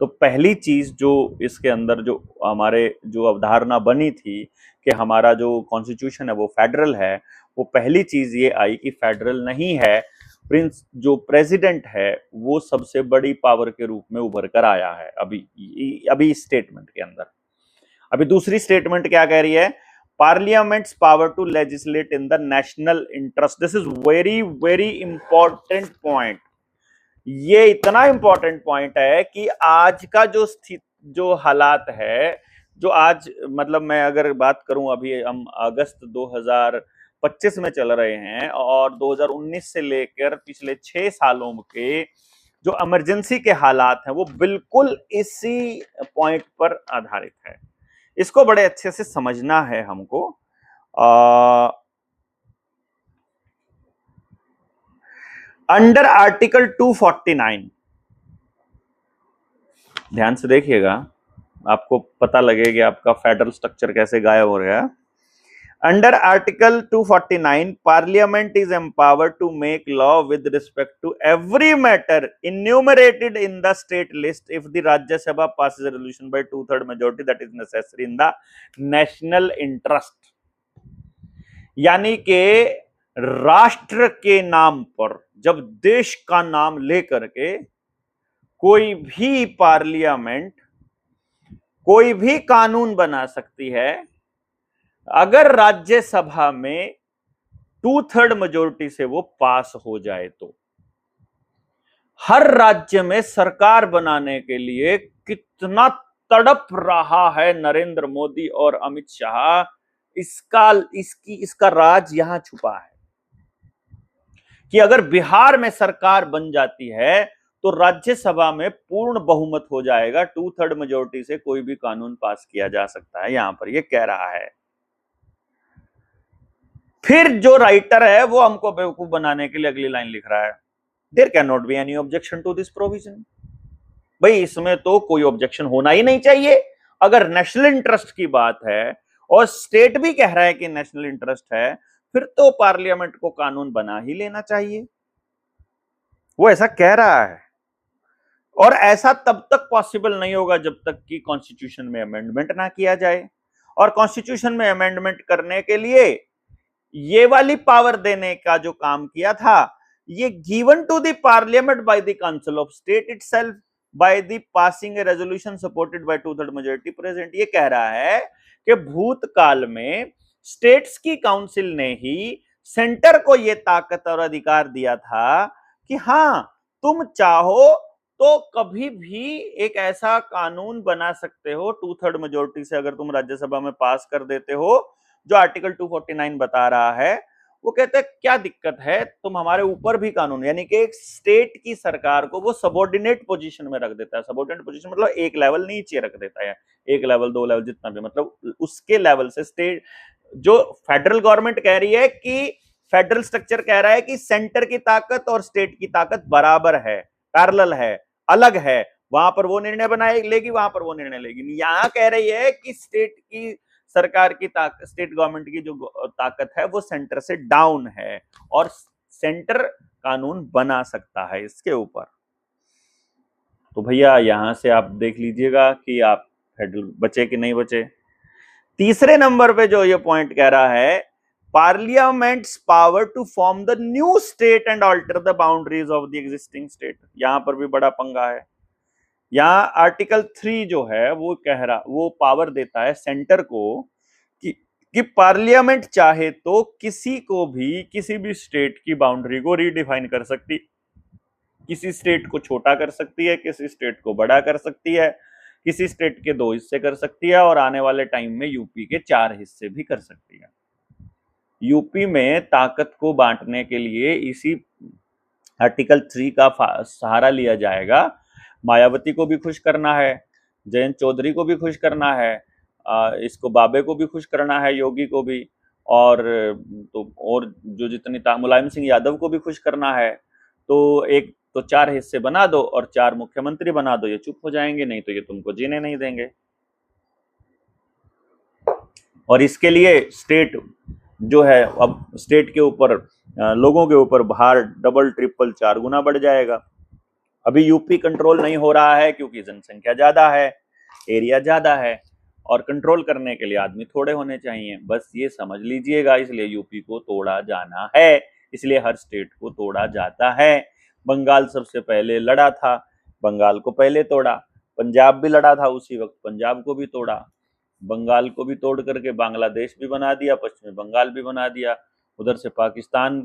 तो पहली चीज जो इसके अंदर जो हमारे जो अवधारणा बनी थी कि हमारा जो कॉन्स्टिट्यूशन है वो फेडरल है, वो पहली चीज ये आई कि फेडरल नहीं है। प्रिंस जो प्रेसिडेंट है वो सबसे बड़ी पावर के रूप में उभर कर आया है अभी स्टेटमेंट के अंदर। अभी दूसरी स्टेटमेंट क्या कह रही है? Parliament's power to legislate in the national interest. This is very very important point. ये इतना इंपॉर्टेंट पॉइंट है कि आज का जो हालात है, जो आज मतलब मैं अगर बात करूं, अभी हम अगस्त 2025 में चल रहे हैं और 2019 से लेकर पिछले 6 सालों के जो इमरजेंसी के हालात हैं वो बिल्कुल इसी पॉइंट पर आधारित है। इसको बड़े अच्छे से समझना है हमको। अंडर आर्टिकल 249, ध्यान से देखिएगा, आपको पता लगेगा आपका फेडरल स्ट्रक्चर कैसे गायब हो रहा है। Under article 249, parliament is empowered to make law with respect to every matter enumerated in the state list if the Rajya Sabha passes a resolution by 2/3 majority that is necessary in the national interest। यानी कि राष्ट्र के नाम पर, जब देश का नाम लेकर के कोई भी पार्लियामेंट कोई भी कानून बना सकती है, अगर राज्यसभा में 2/3 मेजोरिटी से वो पास हो जाए तो। हर राज्य में सरकार बनाने के लिए कितना तड़प रहा है नरेंद्र मोदी और अमित शाह, इसका राज यहां छुपा है कि अगर बिहार में सरकार बन जाती है तो राज्यसभा में पूर्ण बहुमत हो जाएगा, 2/3 मेजोरिटी से कोई भी कानून पास किया जा सकता है। यहां पर ये कह रहा है। फिर जो राइटर है वो हमको बेवकूफ बनाने के लिए अगली लाइन लिख रहा है, there can not be any objection to this provision. भाई इसमें तो कोई ऑब्जेक्शन होना ही नहीं चाहिए। अगर नेशनल इंटरेस्ट की बात है और स्टेट भी कह रहा है कि नेशनल इंटरेस्ट है, फिर तो पार्लियामेंट को कानून बना ही लेना चाहिए। वो ऐसा कह रहा है और ऐसा तब तक पॉसिबल नहीं होगा जब तक कि कॉन्स्टिट्यूशन में अमेंडमेंट ना किया जाए। और कॉन्स्टिट्यूशन में अमेंडमेंट करने के लिए ये वाली पावर देने का जो काम किया था, ये given to the parliament by the council of state itself by the passing a resolution supported by 2/3 majority present. ये कह रहा है कि भूतकाल में स्टेट्स की काउंसिल ने ही सेंटर को यह ताकत और अधिकार दिया था कि हां, तुम चाहो तो कभी भी एक ऐसा कानून बना सकते हो 2/3 मेजोरिटी से, अगर तुम राज्यसभा में पास कर देते हो, जो आर्टिकल 249 बता रहा है। वो कहते हैं क्या दिक्कत है, तुम हमारे ऊपर भी कानून, यानी कि एक स्टेट की सरकार को वो सबऑर्डिनेट पोजीशन में रख देता है। सबऑर्डिनेट पोजीशन मतलब एक लेवल नीचे रख देता है, एक लेवल, 2 लेवल, जितना भी, मतलब उसके लेवल से स्टेट, जो फेडरल गवर्नमेंट कह रही है कि फेडरल स्ट्रक्चर कह रहा है कि सेंटर की ताकत और स्टेट की ताकत बराबर है, पैरेलल है, अलग है। वहां पर वो निर्णय बनाए लेगी, वहां पर वो निर्णय लेगी। यहां कह रही है कि स्टेट की सरकार की ताकत, स्टेट गवर्नमेंट की जो ताकत है वो सेंटर से डाउन है और सेंटर कानून बना सकता है इसके ऊपर। तो भैया यहां से आप देख लीजिएगा कि आप फेडरल बचे कि नहीं बचे। तीसरे नंबर पे जो ये पॉइंट कह रहा है, parliament's power to form the new state and alter the boundaries of the existing state. यहां पर भी बड़ा पंगा है। यहां आर्टिकल 3 जो है वो कह रहा, वो पावर देता है सेंटर को कि पार्लियामेंट चाहे तो किसी को भी, किसी भी स्टेट की बाउंड्री को रीडिफाइन कर सकती, किसी स्टेट को छोटा कर सकती है, किसी स्टेट को बड़ा कर सकती है, किसी स्टेट के 2 हिस्से कर सकती है और आने वाले टाइम में यूपी के 4 हिस्से भी कर सकती है। यूपी में ताकत को बांटने के लिए इसी आर्टिकल 3 का सहारा लिया जाएगा। मायावती को भी खुश करना है, जयंत चौधरी को भी खुश करना है, इसको बाबे को भी खुश करना है, योगी को भी, और जो जितनी मुलायम सिंह यादव को भी खुश करना है। तो एक तो 4 हिस्से बना दो और 4 मुख्यमंत्री बना दो, ये चुप हो जाएंगे, नहीं तो ये तुमको जीने नहीं देंगे। और इसके लिए स्टेट जो है, अब स्टेट के ऊपर, लोगों के ऊपर भार डबल ट्रिपल 4 गुना बढ़ जाएगा। अभी यूपी कंट्रोल नहीं हो रहा है क्योंकि जनसंख्या ज्यादा है, एरिया ज्यादा है और कंट्रोल करने के लिए आदमी थोड़े होने चाहिए। बस ये समझ लीजिएगा, इसलिए यूपी को तोड़ा जाना है, इसलिए हर स्टेट को तोड़ा जाता है। बंगाल सबसे पहले लड़ा था, बंगाल को पहले तोड़ा। पंजाब भी लड़ा था उसी वक्त, पंजाब को भी तोड़ा। बंगाल को भी तोड़ करके बांग्लादेश भी बना दिया, पश्चिमी बंगाल भी बना दिया, उधर से पाकिस्तान,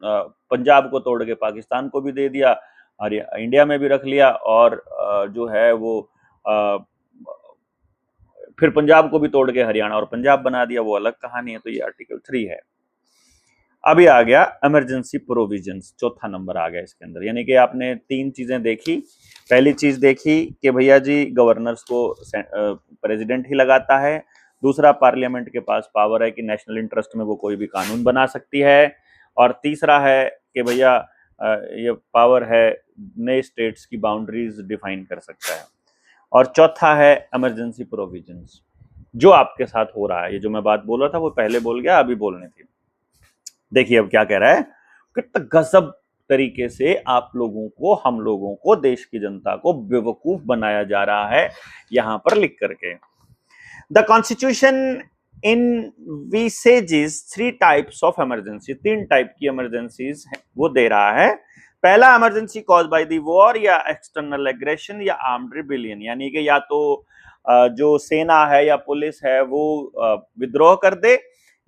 पंजाब को तोड़ के पाकिस्तान को भी दे दिया, और इंडिया में भी रख लिया, और जो है वो फिर पंजाब को भी तोड़ के हरियाणा और पंजाब बना दिया, वो अलग कहानी है। तो ये आर्टिकल 3 है। अभी आ गया इमरजेंसी प्रोविजंस, चौथा नंबर आ गया इसके अंदर। यानी कि आपने 3 चीजें देखी। पहली चीज देखी कि भैया जी गवर्नर्स को प्रेसिडेंट ही लगाता है। दूसरा, पार्लियामेंट के पास पावर है कि नेशनल इंटरेस्ट में वो कोई भी कानून बना सकती है। और तीसरा है कि भैया ये पावर है नए स्टेट्स की बाउंड्रीज डिफाइन कर सकता है। और चौथा है इमरजेंसी प्रोविजंस, जो आपके साथ हो रहा है। ये जो मैं बात बोल रहा था वो पहले बोल गया, अभी बोलनी थी। देखिए अब क्या कह रहा है, कितना गजब तरीके से आप लोगों को, हम लोगों को, देश की जनता को बेवकूफ बनाया जा रहा है यहां पर लिख करके। The constitution envisages 3 types of emergency, 3 type की इमरजेंसीज वो दे रहा है। पहला, emergency cause by the war या एक्सटर्नल एग्रेशन या आर्म्ड रिबेलियन, यानी कि या तो जो सेना है या पुलिस है वो विद्रोह कर दे,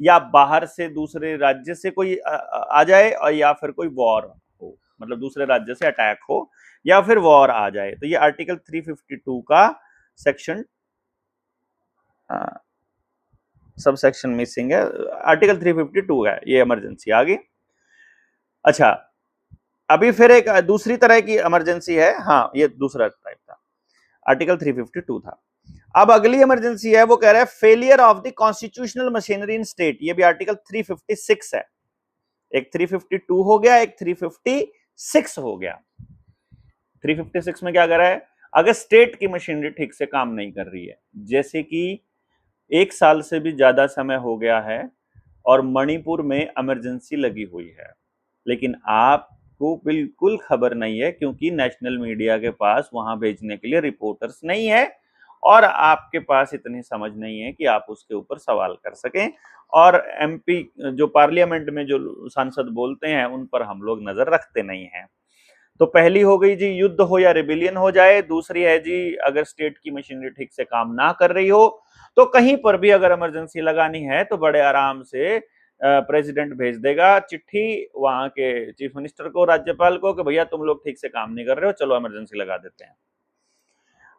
या बाहर से दूसरे राज्य से कोई आ जाए, और या फिर कोई वॉर हो, मतलब दूसरे राज्य से अटैक हो या फिर वॉर आ जाए। तो ये आर्टिकल 352 का सेक्शन, सब सेक्शन मिसिंग है, आर्टिकल 352 है, ये इमरजेंसी आ गई। अच्छा, अभी फिर एक दूसरी तरह की इमरजेंसी है। हाँ, ये दूसरा टाइप था, आर्टिकल 352 था। अब अगली इमरजेंसी है, वो कह रहा है failure of the constitutional machinery in state. ये भी आर्टिकल 356 है। एक 352 हो गया, एक 356 हो गया। 356 में क्या कर रहा है, अगर स्टेट की मशीनरी ठीक से काम नहीं कर रही है, जैसे कि 1 साल से भी ज्यादा समय हो गया है और मणिपुर में इमरजेंसी लगी हुई है, लेकिन आपको बिल्कुल खबर नहीं है क्योंकि नेशनल मीडिया के पास वहां भेजने के लिए रिपोर्टर्स नहीं है, और आपके पास इतनी समझ नहीं है कि आप उसके ऊपर सवाल कर सकें। और एमपी जो पार्लियामेंट में जो सांसद बोलते हैं उन पर हम लोग नजर रखते नहीं हैं। तो पहली हो गई जी, युद्ध हो या रिबेलियन हो जाए। दूसरी है जी, अगर स्टेट की मशीनरी ठीक से काम ना कर रही हो, तो कहीं पर भी अगर इमरजेंसी लगानी है तो बड़े आराम से प्रेसिडेंट भेज देगा चिट्ठी वहां के चीफ मिनिस्टर को, राज्यपाल को, कि भैया तुम लोग ठीक से काम नहीं कर रहे हो, चलो इमरजेंसी लगा देते हैं।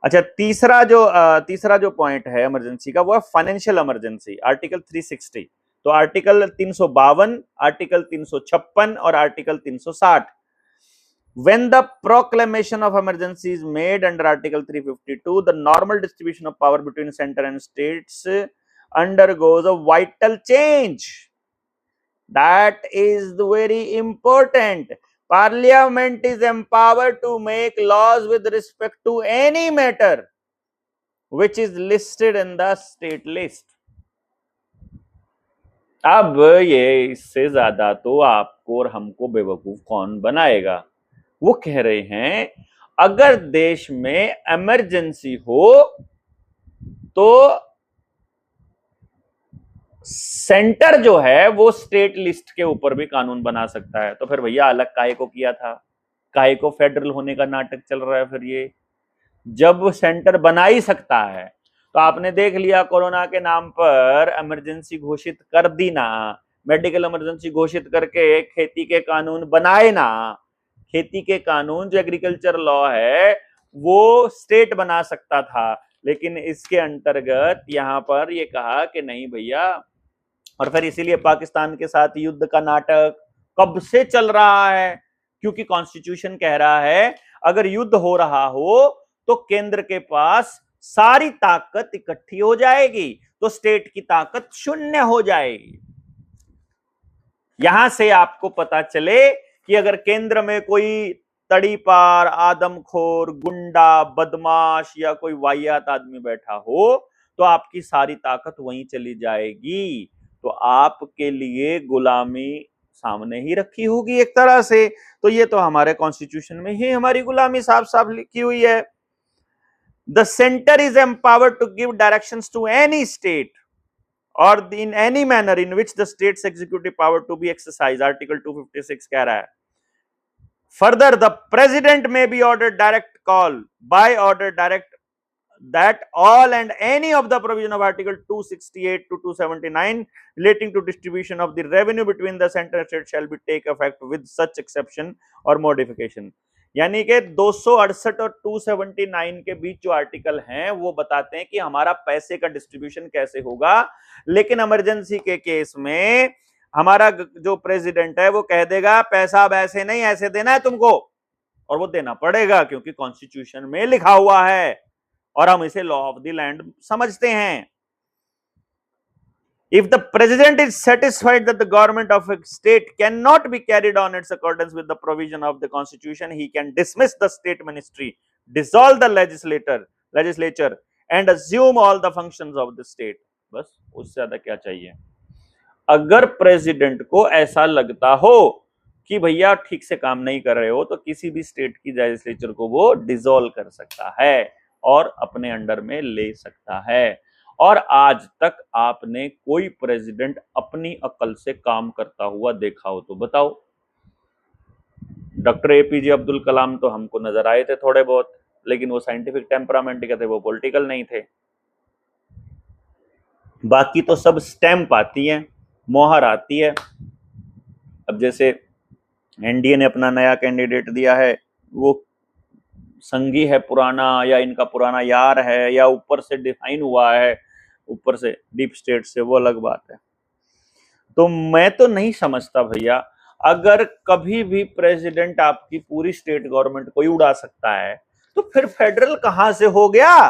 अच्छा, तीसरा जो पॉइंट है इमरजेंसी का, वो है फाइनेंशियल इमरजेंसी, आर्टिकल 360। तो आर्टिकल 352, आर्टिकल 356 और article 360। When the proclamation of emergency is made under Article 352, the normal distribution of power between center and states undergoes a vital change. That is very important. Parliament is empowered to make laws with respect to any matter which is listed in the state list. अब ये इससे ज्यादा तो आपको और हमको बेवकूफ कौन बनाएगा। वो कह रहे हैं अगर देश में इमरजेंसी हो तो सेंटर जो है वो स्टेट लिस्ट के ऊपर भी कानून बना सकता है। तो फिर भैया अलग काहे को किया था, काहे को फेडरल होने का नाटक चल रहा है। फिर ये जब सेंटर बना ही सकता है, तो आपने देख लिया कोरोना के नाम पर इमरजेंसी घोषित कर दी ना, मेडिकल इमरजेंसी घोषित करके खेती के कानून बनाए ना। खेती के कानून जो एग्रीकल्चर लॉ है वो स्टेट बना सकता था, लेकिन इसके अंतर्गत यहां पर ये कहा कि नहीं भैया। और फिर इसीलिए पाकिस्तान के साथ युद्ध का नाटक कब से चल रहा है, क्योंकि कॉन्स्टिट्यूशन कह रहा है अगर युद्ध हो रहा हो तो केंद्र के पास सारी ताकत इकट्ठी हो जाएगी, तो स्टेट की ताकत शून्य हो जाएगी। यहां से आपको पता चले कि अगर केंद्र में कोई तड़ीपार, आदमखोर, गुंडा, बदमाश या कोई वाहियात आदमी बैठा हो तो आपकी सारी ताकत वहीं चली जाएगी। तो आपके लिए गुलामी सामने ही रखी होगी एक तरह से। तो ये तो हमारे कॉन्स्टिट्यूशन में ही हमारी गुलामी साफ साफ लिखी हुई है। The centre is empowered to give directions to any state or in any manner in which the state's executive power to be exercised, article 256 कह रहा है। Further, the president may be ordered direct call by order direct that all and any of the provision of article 268 to 279 relating to distribution of the revenue between the center and state shall be take effect with such exception or modification। यानी कि 268 और 279 के बीच जो article हैं वो बताते हैं कि हमारा पैसे का डिस्ट्रीब्यूशन कैसे होगा, लेकिन इमरजेंसी के केस में हमारा जो प्रेसिडेंट है वो कह देगा पैसा अब ऐसे नहीं ऐसे देना है तुमको, और वो देना पड़ेगा क्योंकि कॉन्स्टिट्यूशन में लिखा हुआ है और हम इसे लॉ ऑफ द लैंड समझते हैं। If the president is satisfied that the government of a state cannot be carried on its accordance with the provision of the constitution, he can dismiss the state ministry, dissolve the legislature and assume all the functions of the state। बस उससे ज्यादा क्या चाहिए। अगर president को ऐसा लगता हो कि भैया ठीक से काम नहीं कर रहे हो तो किसी भी स्टेट की लेजिस्लेचर को वो डिसॉल्व कर सकता है और अपने अंडर में ले सकता है। और आज तक आपने कोई प्रेसिडेंट अपनी अकल से काम करता हुआ देखा हो तो बताओ। डॉक्टर एपीजे अब्दुल कलाम तो हमको नजर आए थे थोड़े बहुत, लेकिन वो साइंटिफिक टेम्परामेंट के थे, वो पॉलिटिकल नहीं थे। बाकी तो सब स्टैंप आती है, मोहर आती है। अब जैसे एनडीए ने अपना नया कैंडिडेट दिया है, वो संगी है पुराना या इनका पुराना यार है या ऊपर से डिफाइन हुआ है, ऊपर से डीप स्टेट से, वो अलग बात है। तो मैं तो नहीं समझता भैया, अगर कभी भी प्रेसिडेंट आपकी पूरी स्टेट गवर्नमेंट को ही उड़ा सकता है तो फिर फेडरल कहां से हो गया?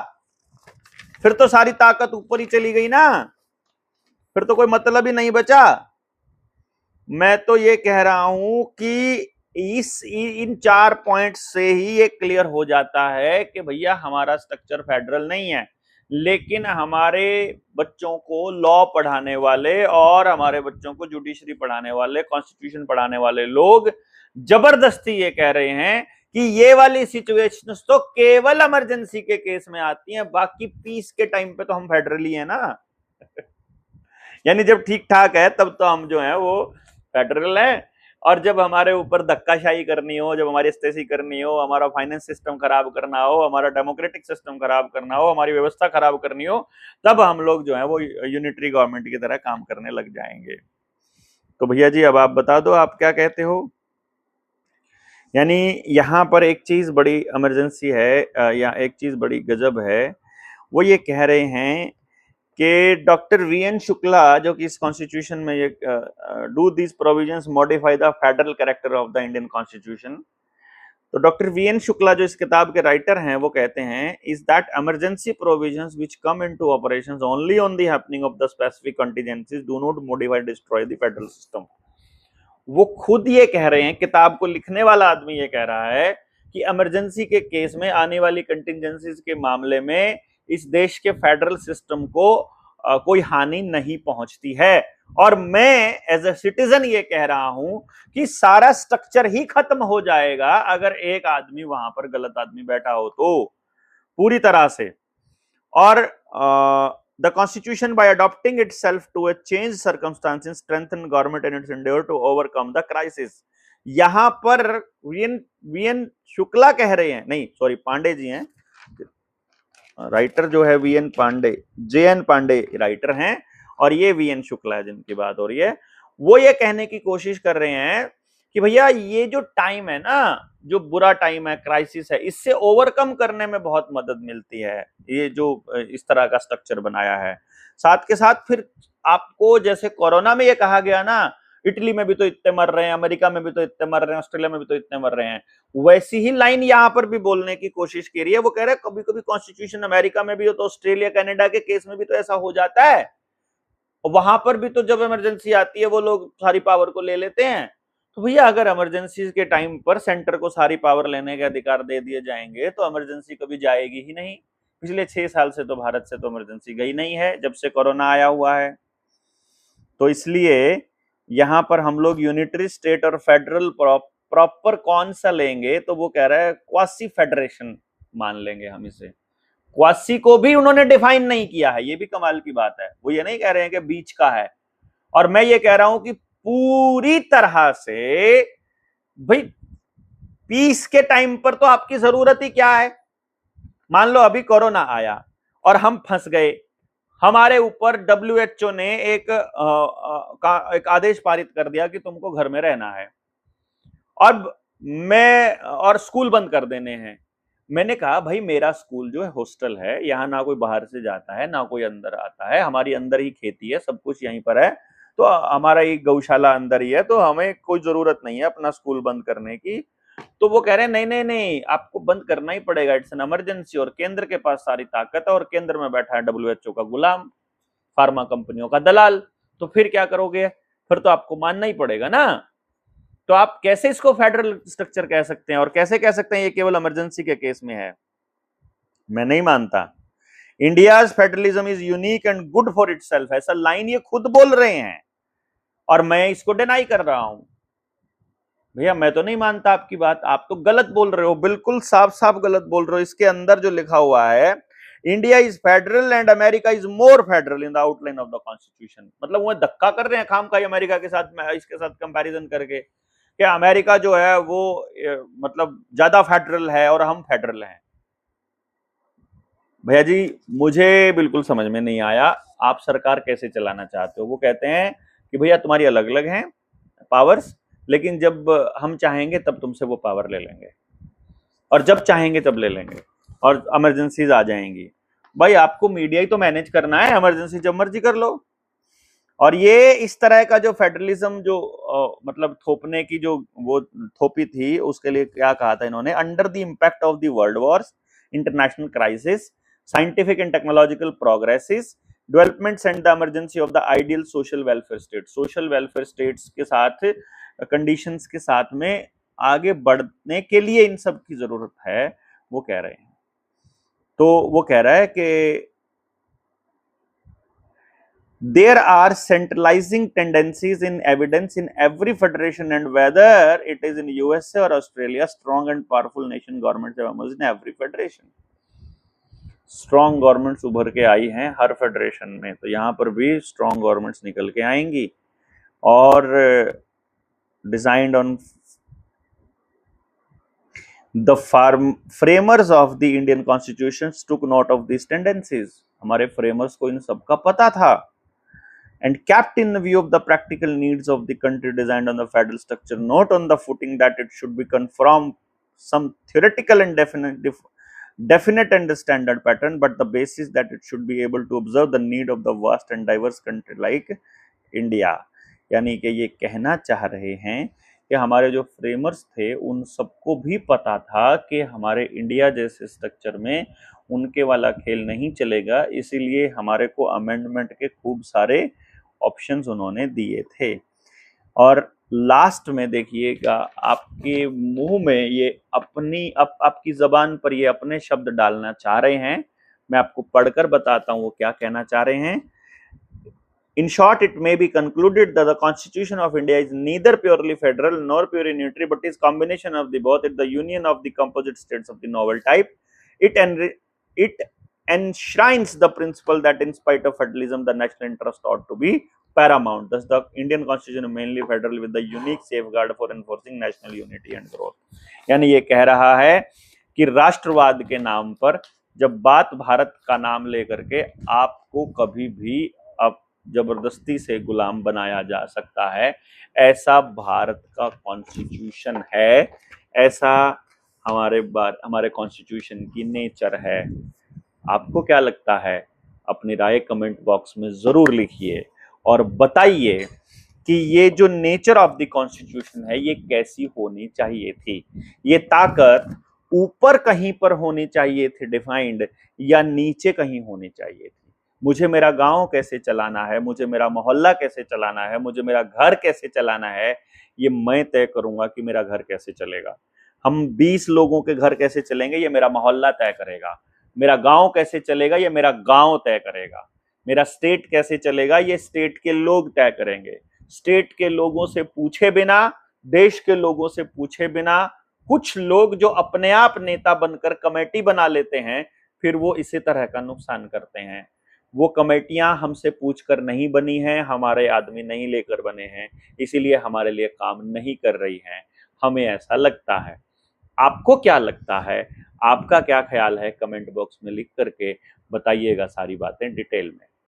फिर तो सारी ताकत ऊपर ही चली गई ना, फिर तो कोई मतलब ही नहीं बचा। मैं तो ये कह रहा हूं कि इन 4 पॉइंट से ही ये क्लियर हो जाता है कि भैया हमारा स्ट्रक्चर फेडरल नहीं है, लेकिन हमारे बच्चों को लॉ पढ़ाने वाले और हमारे बच्चों को जुडिशरी पढ़ाने वाले, कॉन्स्टिट्यूशन पढ़ाने वाले लोग जबरदस्ती ये कह रहे हैं कि ये वाली सिचुएशंस तो केवल इमरजेंसी के केस में आती हैं, बाकी पीस के टाइम पे तो हम फेडरली है ना। यानी जब ठीक ठाक है तब तो हम जो है वो फेडरल है, और जब हमारे ऊपर धक्काशाही करनी हो, जब हमारी स्टेसी करनी हो, हमारा फाइनेंस सिस्टम खराब करना हो, हमारा डेमोक्रेटिक सिस्टम खराब करना हो, हमारी व्यवस्था खराब करनी हो, तब हम लोग जो है वो यूनिटरी गवर्नमेंट की तरह काम करने लग जाएंगे। तो भैया जी अब आप बता दो, आप क्या कहते हो? यानी यहां पर एक चीज बड़ी इमरजेंसी है या एक चीज बड़ी गजब है, वो ये कह रहे हैं कि डॉक्टर वीएन शुक्ला जो कि इस कॉन्स्टिट्यूशन में ये do these provisions modify the federal character of the Indian constitution. तो डॉक्टर वीएन शुक्ला जो इस किताब के राइटर हैं वो कहते हैं is that emergency provisions which come into operations only on the happening of the specific contingencies do not modify destroy the federal system. वो खुद ये कह रहे हैं, किताब को लिखने वाला आदमी ये कह रहा है कि इमरजेंसी के केस में आने वाली कंटीजेंसीज के मामले में इस देश के फेडरल सिस्टम को कोई हानि नहीं पहुंचती है। और मैं एज अ सिटीजन ये कह रहा हूं कि सारा स्ट्रक्चर ही खत्म हो जाएगा अगर एक आदमी वहां पर गलत आदमी बैठा हो तो, पूरी तरह से। और the constitution by adopting itself to a change circumstances strengthen government in its endeavour to overcome the crisis. यहां पर वीएन शुक्ला कह रहे हैं, नहीं सॉरी पांडे जी हैं, राइटर जो है V N Pandey, J N Pandey writer हैं, और ये वीएन शुक्ला है जिनकी बात हो रही है। वो ये कहने की कोशिश कर रहे हैं कि भैया ये जो टाइम है ना, जो बुरा टाइम है, क्राइसिस है, इससे ओवरकम करने में बहुत मदद मिलती है ये जो इस तरह का स्ट्रक्चर बनाया है। साथ के साथ फिर आपको जैसे कोरोना में ये कहा गया ना, इटली में भी तो इतने मर रहे हैं, अमेरिका में भी तो इतने मर रहे हैं, ऑस्ट्रेलिया में भी तो इतने मर रहे हैं, वैसी ही लाइन यहां पर भी बोलने की कोशिश की रही है। वो कह रहे हैं कभी कभी कॉन्स्टिट्यूशन अमेरिका में भी हो तो ऑस्ट्रेलिया कनाडा के केस में भी तो ऐसा हो जाता है, और वहां पर भी तो जब इमरजेंसी आती है वो लोग सारी पावर को ले लेते हैं। तो भैया अगर इमरजेंसी के टाइम पर सेंटर को सारी पावर लेने के अधिकार दे दिए जाएंगे तो इमरजेंसी कभी जाएगी ही नहीं। पिछले 6 साल से तो भारत से तो इमरजेंसी गई नहीं है जब से कोरोना आया हुआ है। तो इसलिए यहां पर हम लोग यूनिटरी स्टेट और फेडरल प्रॉपर कौन सा लेंगे, तो वो कह रहा है क्वासी फेडरेशन मान लेंगे हम इसे। क्वासी को भी उन्होंने डिफाइन नहीं किया है, ये भी कमाल की बात है। वो ये नहीं कह रहे हैं कि बीच का है, और मैं ये कह रहा हूं कि पूरी तरह से भाई पीस के टाइम पर तो आपकी जरूरत ही क्या है? मान लो अभी कोरोना आया और हम फंस गए, हमारे ऊपर WHO ने एक आदेश पारित कर दिया कि तुमको घर में रहना है, और स्कूल बंद कर देने हैं। मैंने कहा भाई मेरा स्कूल जो है हॉस्टल है, यहाँ ना कोई बाहर से जाता है ना कोई अंदर आता है, हमारी अंदर ही खेती है, सब कुछ यहीं पर है, तो हमारा एक गौशाला अंदर ही है, तो हमें कोई जरूरत नहीं है अपना स्कूल बंद करने की। तो वो कह रहे हैं नहीं नहीं नहीं, आपको बंद करना ही पड़ेगा, इट्स एन इमरजेंसी, और केंद्र के पास सारी ताकत है, और केंद्र में बैठा है WHO का गुलाम, फार्मा कंपनियों का दलाल। तो फिर क्या करोगे? फिर तो आपको मानना ही पड़ेगा ना। तो आप कैसे इसको फेडरल स्ट्रक्चर कह सकते हैं, और कैसे कह सकते हैं ये केवल इमरजेंसी के केस में है? मैं नहीं मानता। India's federalism is unique and good for itself, ऐसा लाइन ये खुद बोल रहे हैं, और मैं इसको डिनाई कर रहा हूं। भैया मैं तो नहीं मानता आपकी बात, आप तो गलत बोल रहे हो, बिल्कुल साफ साफ गलत बोल रहे हो। इसके अंदर जो लिखा हुआ है, India is federal and America is more federal in the outline of the constitution, मतलब वो धक्का कर रहे हैं खाम खाई अमेरिका के साथ, इसके साथ कंपैरिजन करके कि अमेरिका जो है वो मतलब ज्यादा फेडरल है और हम फेडरल हैं। भैया जी मुझे बिल्कुल समझ में नहीं आया आप सरकार कैसे चलाना चाहते हो। वो कहते हैं कि भैया तुम्हारी अलग अलग हैं पावर्स, लेकिन जब हम चाहेंगे तब तुमसे वो पावर ले लेंगे, और जब चाहेंगे तब ले लेंगे, और इमरजेंसीज आ जाएंगी। भाई आपको मीडिया ही तो मैनेज करना है, इमरजेंसी जब मर्जी कर लो। और ये इस तरह का जो फेडरलिज्म जो मतलब थोपने की जो वो थोपी थी, उसके लिए क्या कहा था इन्होंने? Under the impact of the world Wars, international crisis, scientific and technological progresses, developments and the emergency of the ideal social welfare state, social welfare states के साथ, कंडीशंस के साथ में आगे बढ़ने के लिए इन सब की जरूरत है, वो कह रहे हैं। तो वो कह रहा है कि there are centralizing tendencies in evidence in every federation, and whether it is in USA or Australia, strong and powerful nation governments have emerged in every federation. Strong governments उभर के आई हैं हर फेडरेशन में, तो यहाँ पर भी स्ट्रॉन्ग गवर्नमेंट्स निकल के आएंगी, और designed on the framers of the Indian constitution took note of this tendencies, हमारे फ्रेमर्स को इन सबका पता था, and kept in view of the practical needs of the country, designed on the federal structure, not on the footing that it should be conform some theoretical and definite and standard pattern, but the basis that it should be able to observe the need of the vast and diverse country like India। यानी कि ये कहना चाह रहे हैं कि हमारे जो फ्रेमर्स थे उन सबको भी पता था कि हमारे इंडिया जैसे स्ट्रक्चर में उनके वाला खेल नहीं चलेगा, इसीलिए हमारे को अमेंडमेंट के खूब सारे ऑप्शंस उन्होंने दिए थे। और लास्ट में देखिएगा आपके मुंह में ये आपकी जबान पर ये अपने शब्द डालना चाह रहे हैं, मैं आपको पढ़कर बताता हूं वो क्या कहना चाह रहे हैं। In short, it may be concluded that the Constitution of India is neither purely federal nor purely unitary, but is combination of the both. It the union of the composite states of the novel type. It enshrines the principle that in spite of federalism, the national interest ought to be paramount. Thus, the Indian Constitution is mainly federal with the unique safeguard for enforcing national unity and growth. यानी ये कह रहा है कि राष्ट्रवाद के नाम पर जब बात भारत का नाम लेकर के आपको कभी भी अब जबरदस्ती से गुलाम बनाया जा सकता है, ऐसा भारत का कॉन्स्टिट्यूशन है, ऐसा हमारे कॉन्स्टिट्यूशन की नेचर है। आपको क्या लगता है? अपनी राय कमेंट बॉक्स में जरूर लिखिए और बताइए कि ये जो नेचर ऑफ द कॉन्स्टिट्यूशन है ये कैसी होनी चाहिए थी। ये ताकत ऊपर कहीं पर होनी चाहिए थी डिफाइंड, या नीचे कहीं होनी चाहिए थी? मुझे मेरा गांव कैसे चलाना है, मुझे मेरा मोहल्ला कैसे चलाना है, मुझे मेरा घर कैसे चलाना है, ये मैं तय करूंगा कि मेरा घर कैसे चलेगा। हम 20 लोगों के घर कैसे चलेंगे ये मेरा मोहल्ला तय करेगा। मेरा गांव कैसे चलेगा ये मेरा गांव तय करेगा। मेरा स्टेट कैसे चलेगा ये स्टेट के लोग तय करेंगे। स्टेट के लोगों से पूछे बिना, देश के लोगों से पूछे बिना, कुछ लोग जो अपने आप नेता बनकर कमेटी बना लेते हैं, फिर वो इसी तरह का नुकसान करते हैं। वो कमेटियां हमसे पूछकर नहीं बनी हैं, हमारे आदमी नहीं लेकर बने हैं, इसीलिए हमारे लिए काम नहीं कर रही हैं, हमें ऐसा लगता है। आपको क्या लगता है? आपका क्या ख्याल है कमेंट बॉक्स में लिख करके बताइएगा सारी बातें डिटेल में।